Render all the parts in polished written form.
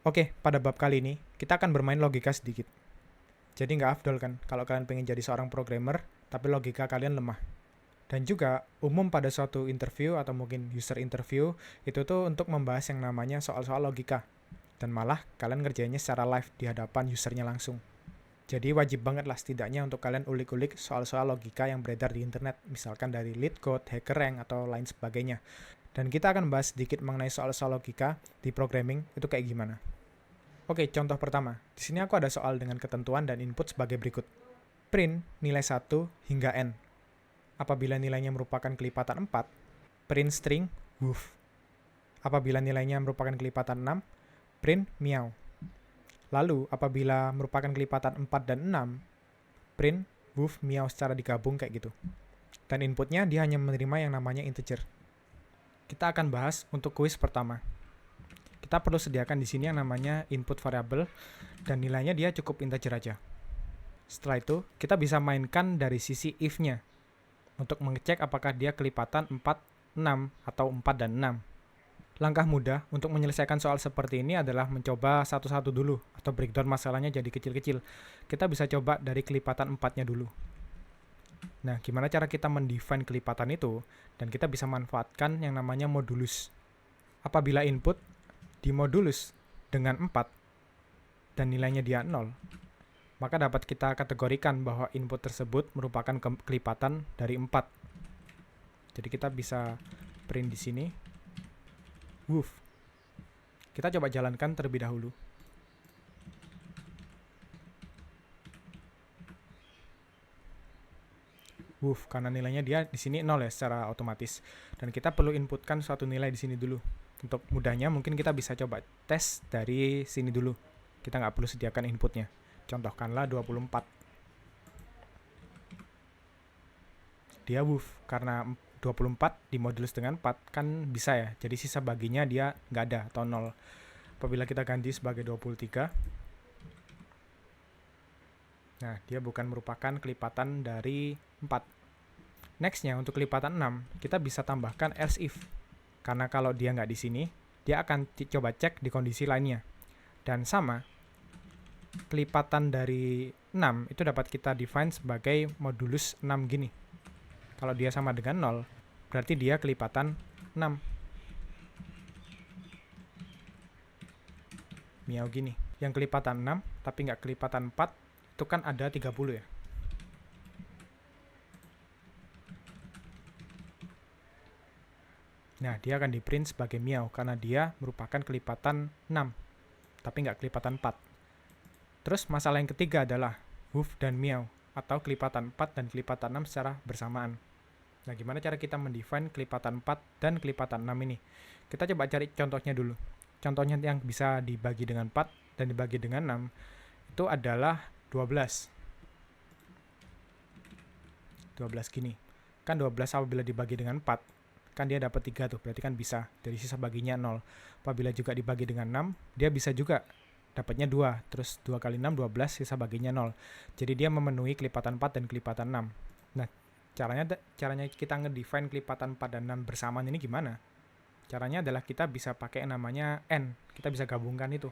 Oke, pada bab kali ini, kita akan bermain logika sedikit. Jadi nggak afdol kan, kalau kalian pengen jadi seorang programmer, tapi logika kalian lemah. Dan juga, umum pada suatu interview atau mungkin user interview, itu tuh untuk membahas yang namanya soal-soal logika. Dan malah, kalian ngerjainnya secara live di hadapan usernya langsung. Jadi wajib banget lah setidaknya untuk kalian ulik-ulik soal-soal logika yang beredar di internet, misalkan dari LeetCode, HackerRank, atau lain sebagainya. Dan kita akan bahas sedikit mengenai soal-soal logika di programming, itu kayak gimana. Oke, contoh pertama. Di sini aku ada soal dengan ketentuan dan input sebagai berikut. Print nilai 1 hingga n. Apabila nilainya merupakan kelipatan 4, print string woof. Apabila nilainya merupakan kelipatan 6, print meow. Lalu, apabila merupakan kelipatan 4 dan 6, print woof meow secara digabung kayak gitu. Dan inputnya dia hanya menerima yang namanya integer. Kita akan bahas untuk kuis pertama. Kita perlu sediakan di sini yang namanya input variable dan nilainya dia cukup integer aja. Setelah itu, kita bisa mainkan dari sisi if-nya untuk mengecek apakah dia kelipatan 4, 6, atau 4 dan 6. Langkah mudah untuk menyelesaikan soal seperti ini adalah mencoba satu-satu dulu atau breakdown masalahnya jadi kecil-kecil. Kita bisa coba dari kelipatan 4-nya dulu. Nah, gimana cara kita mendefine kelipatan itu? Dan kita bisa manfaatkan yang namanya modulus. Apabila input dimodulus dengan 4 dan nilainya dia 0, maka dapat kita kategorikan bahwa input tersebut merupakan kelipatan dari 4. Jadi kita bisa print di sini woof. Kita coba jalankan terlebih dahulu. Woof, karena nilainya dia di sini 0 ya secara otomatis. Dan kita perlu inputkan suatu nilai di sini dulu. Untuk mudahnya mungkin kita bisa coba tes dari sini dulu. Kita nggak perlu sediakan inputnya. Contohkanlah 24. Dia woof, karena 24 dimodulus dengan 4 kan bisa ya. Jadi sisa baginya dia nggak ada atau 0. Apabila kita ganti sebagai 23, nah dia bukan merupakan kelipatan dari 4. Nextnya untuk kelipatan 6, kita bisa tambahkan else if. Karena kalau dia nggak di sini, dia akan coba cek di kondisi lainnya. Dan sama, kelipatan dari 6 itu dapat kita define sebagai modulus 6 gini. Kalau dia sama dengan 0, berarti dia kelipatan 6. Miau gini. Yang kelipatan 6, tapi nggak kelipatan 4, itu kan ada 30 ya. Nah, dia akan di-print sebagai miau karena dia merupakan kelipatan 6, tapi nggak kelipatan 4. Terus masalah yang ketiga adalah woof dan miau, atau kelipatan 4 dan kelipatan 6 secara bersamaan. Nah, gimana cara kita mendefine kelipatan 4 dan kelipatan 6 ini? Kita coba cari contohnya dulu. Contohnya yang bisa dibagi dengan 4 dan dibagi dengan 6, itu adalah 12. 12 gini. Kan 12 apabila dibagi dengan 4, kan dia dapat 3 tuh, berarti kan bisa. Dari sisa baginya 0. Apabila juga dibagi dengan 6, dia bisa juga dapatnya 2. Terus 2 kali 6, 12, sisa baginya 0. Jadi dia memenuhi kelipatan 4 dan kelipatan 6. Nah, caranya kita ngedefine kelipatan 4 dan 6 bersamaan ini gimana? Caranya adalah kita bisa pakai yang namanya n. Kita bisa gabungkan itu.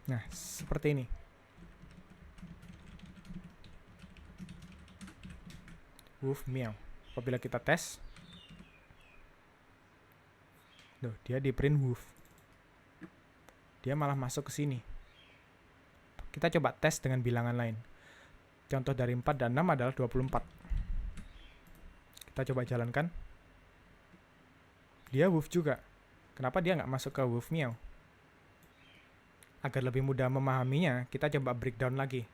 Nah, seperti ini. Woof meow. Apabila kita tes, dia di print woof. Dia malah masuk ke sini. Kita coba tes dengan bilangan lain. Contoh dari 4 dan 6 adalah 24. Kita coba jalankan. Dia woof juga. Kenapa dia nggak masuk ke woof meow? Agar lebih mudah memahaminya, kita coba breakdown lagi.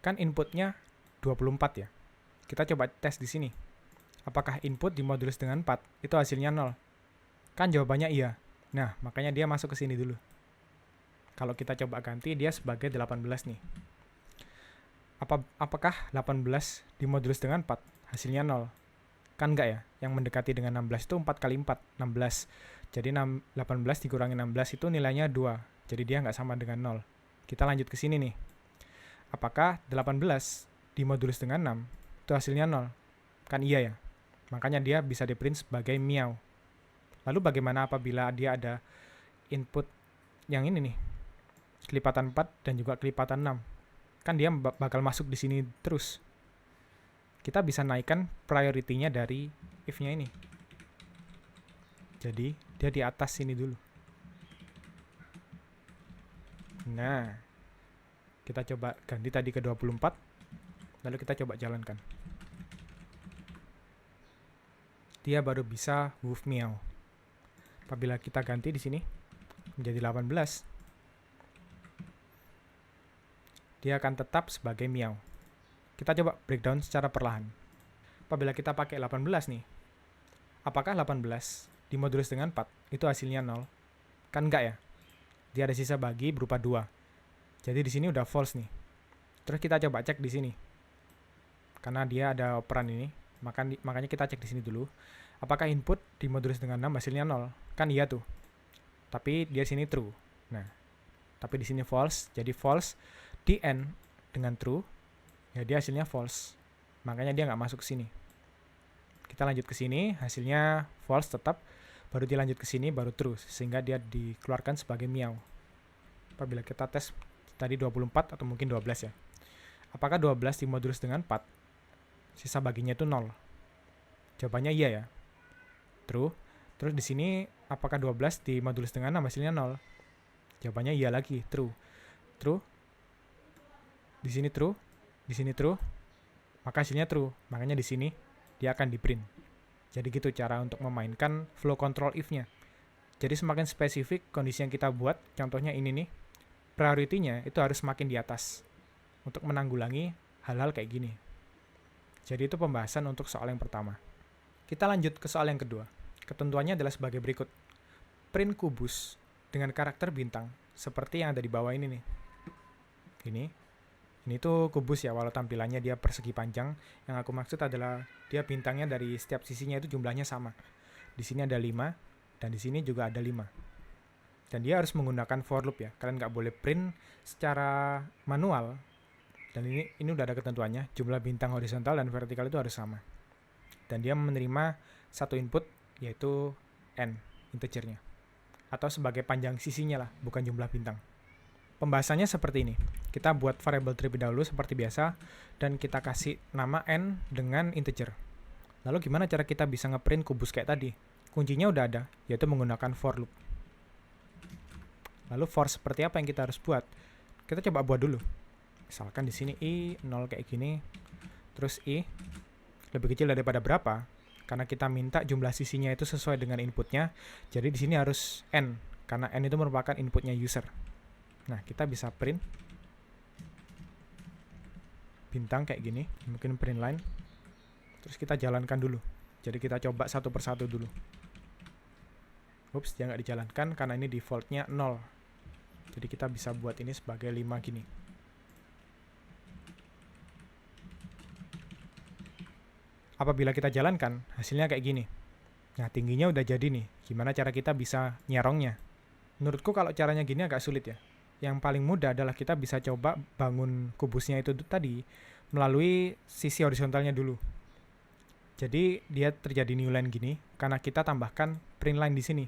Kan inputnya 24 ya. Kita coba tes di sini. Apakah input dimodulus dengan 4 itu hasilnya 0? Kan jawabannya iya. Nah, makanya dia masuk ke sini dulu. Kalau kita coba ganti, dia sebagai 18 nih. Apakah 18 dimodulus dengan 4? Hasilnya 0. Kan enggak ya? Yang mendekati dengan 16 itu 4 kali 4, 16. Jadi 18 dikurangi 16 itu nilainya 2. Jadi dia nggak sama dengan 0. Kita lanjut ke sini nih. Apakah 18 dimodulus dengan 6 itu hasilnya 0? Kan iya ya. Makanya dia bisa di-print sebagai meow. Lalu bagaimana apabila dia ada input yang ini nih, kelipatan 4 dan juga kelipatan 6? Kan dia bakal masuk di sini terus. Kita bisa naikkan priority-nya dari if-nya ini. Jadi dia di atas sini dulu. Nah, kita coba ganti tadi ke 24, lalu kita coba jalankan. Dia baru bisa woof meow. Apabila kita ganti di sini menjadi 18, dia akan tetap sebagai meow. Kita coba breakdown secara perlahan. Apabila kita pakai 18 nih, apakah 18 dimodulus dengan 4 itu hasilnya 0? Kan enggak ya? Dia ada sisa bagi berupa 2. Jadi di sini udah false nih. Terus kita coba cek di sini. Karena dia ada operan ini, makanya kita cek di sini dulu. Apakah input dimodulus dengan 6 hasilnya 0? Kan iya tuh. Tapi dia sini true. Nah, tapi di sini false. Jadi false di end dengan true, ya dia hasilnya false. Makanya dia nggak masuk ke sini. Kita lanjut ke sini, hasilnya false tetap. Baru dilanjut ke sini, baru true. Sehingga dia dikeluarkan sebagai meow. Apabila kita tes tadi 24 atau mungkin 12 ya. Apakah 12 dimodulus dengan 4? Sisa baginya itu 0. Jawabannya iya ya. True. Terus di sini apakah 12 dimodulus dengan 6 hasilnya 0? Jawabannya iya lagi, true. True. Di sini true, di sini true. Maka hasilnya true. Makanya di sini dia akan di-print. Jadi gitu cara untuk memainkan flow control if-nya. Jadi semakin spesifik kondisi yang kita buat, contohnya ini nih, priority-nya itu harus semakin di atas untuk menanggulangi hal-hal kayak gini. Jadi itu pembahasan untuk soal yang pertama. Kita lanjut ke soal yang kedua. Ketentuannya adalah sebagai berikut. Print kubus dengan karakter bintang, seperti yang ada di bawah ini nih. Ini tuh kubus ya, walau tampilannya dia persegi panjang. Yang aku maksud adalah dia bintangnya dari setiap sisinya itu jumlahnya sama. Di sini ada 5, dan di sini juga ada 5. Dan dia harus menggunakan for loop ya. Kalian nggak boleh print secara manual. Dan ini udah ada ketentuannya, jumlah bintang horizontal dan vertikal itu harus sama. Dan dia menerima satu input, yaitu n, integernya. Atau sebagai panjang sisinya lah, bukan jumlah bintang. Pembahasannya seperti ini. Kita buat variable terlebih dahulu seperti biasa, dan kita kasih nama n dengan integer. Lalu gimana cara kita bisa ngeprint kubus kayak tadi? Kuncinya udah ada, yaitu menggunakan for loop. Lalu for seperti apa yang kita harus buat? Kita coba buat dulu. Misalkan di sini i 0 kayak gini, terus i lebih kecil daripada berapa? Karena kita minta jumlah sisinya itu sesuai dengan inputnya, jadi di sini harus n, karena n itu merupakan inputnya user. Nah, kita bisa print bintang kayak gini, mungkin print line. Terus kita jalankan dulu. Jadi kita coba satu persatu dulu. Ups, dia nggak dijalankan karena ini defaultnya 0. Jadi kita bisa buat ini sebagai 5 gini. Apabila kita jalankan, hasilnya kayak gini. Nah, tingginya udah jadi nih. Gimana cara kita bisa nyerongnya? Menurutku kalau caranya gini agak sulit ya. Yang paling mudah adalah kita bisa coba bangun kubusnya itu tadi melalui sisi horizontalnya dulu. Jadi dia terjadi new line gini karena kita tambahkan print line di sini.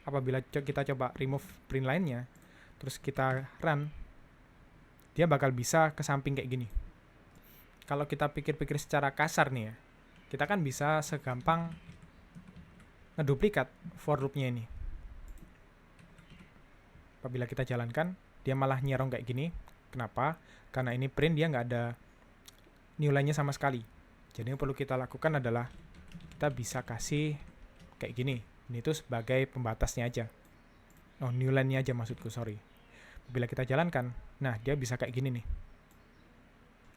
Apabila kita coba remove print line-nya, terus kita run, dia bakal bisa ke samping kayak gini. Kalau kita pikir-pikir secara kasar nih ya, kita kan bisa segampang ngeduplikat for loop-nya ini. Apabila kita jalankan, dia malah nyerong kayak gini. Kenapa? Karena ini print dia nggak ada new line-nya sama sekali. Jadi yang perlu kita lakukan adalah kita bisa kasih kayak gini. Ini tuh sebagai pembatasnya aja. Oh, new line-nya aja maksudku, sorry. Apabila kita jalankan, nah dia bisa kayak gini nih.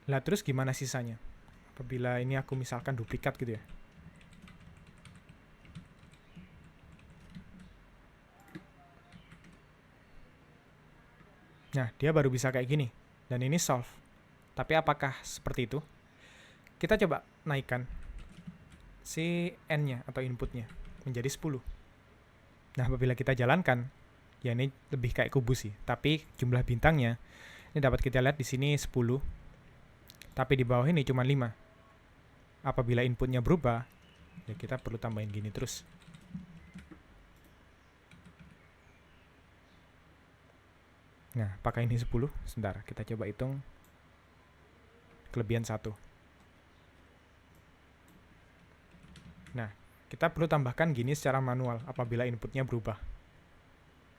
Lah terus gimana sisanya? Apabila ini aku misalkan duplikat gitu ya. Nah, dia baru bisa kayak gini. Dan ini solve. Tapi apakah seperti itu? Kita coba naikkan si n-nya atau inputnya menjadi 10. Nah, apabila kita jalankan, ya ini lebih kayak kubus sih, tapi jumlah bintangnya ini dapat kita lihat di sini 10, tapi di bawah ini cuma 5. Apabila inputnya berubah, ya kita perlu tambahin gini terus. Nah, pakai ini 10. Sebentar, kita coba hitung. Kelebihan 1. Nah, kita perlu tambahkan gini secara manual apabila inputnya berubah.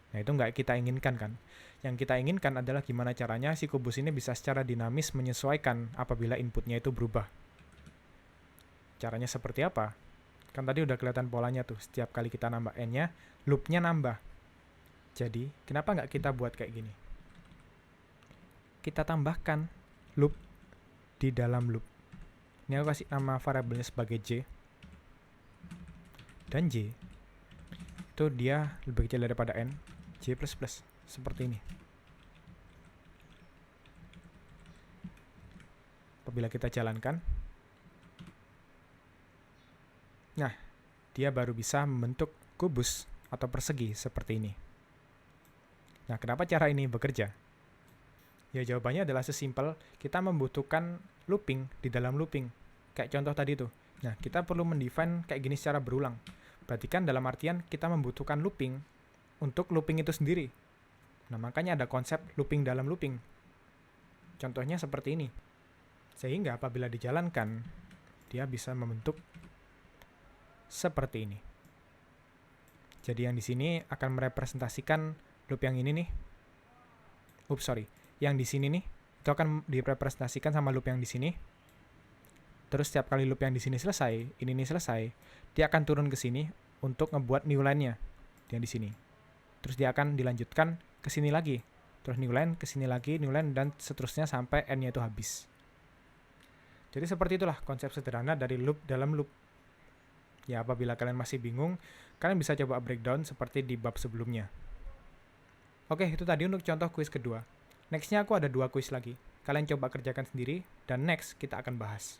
Nah, itu nggak kita inginkan kan. Yang kita inginkan adalah gimana caranya si kubus ini bisa secara dinamis menyesuaikan apabila inputnya itu berubah. Caranya seperti apa? Kan tadi udah kelihatan polanya tuh. Setiap kali kita nambah n-nya, loop-nya nambah. Jadi, kenapa nggak kita buat kayak gini? Kita tambahkan loop di dalam loop. Ini aku kasih nama variabelnya sebagai J. Dan J itu dia lebih kecil daripada N. J++. Seperti ini. Apabila kita jalankan, nah, dia baru bisa membentuk kubus atau persegi seperti ini. Nah, kenapa cara ini bekerja? Ya, jawabannya adalah sesimpel kita membutuhkan looping di dalam looping. Kayak contoh tadi tuh. Nah, kita perlu mendefine kayak gini secara berulang. Berarti kan dalam artian kita membutuhkan looping untuk looping itu sendiri. Nah, makanya ada konsep looping dalam looping. Contohnya seperti ini. Sehingga apabila dijalankan, dia bisa membentuk seperti ini. Jadi yang di sini akan merepresentasikan loop yang ini nih. Yang di sini nih, itu akan direpresentasikan sama loop yang di sini. Terus setiap kali loop yang di sini selesai, ini selesai, dia akan turun ke sini untuk ngebuat new line-nya yang di sini. Terus dia akan dilanjutkan ke sini lagi. Terus new line, ke sini lagi, new line, dan seterusnya sampai n-nya itu habis. Jadi seperti itulah konsep sederhana dari loop dalam loop. Ya, apabila kalian masih bingung, kalian bisa coba breakdown seperti di bab sebelumnya. Oke, itu tadi untuk contoh kuis kedua. Next-nya aku ada 2 kuis lagi. Kalian coba kerjakan sendiri, dan next kita akan bahas.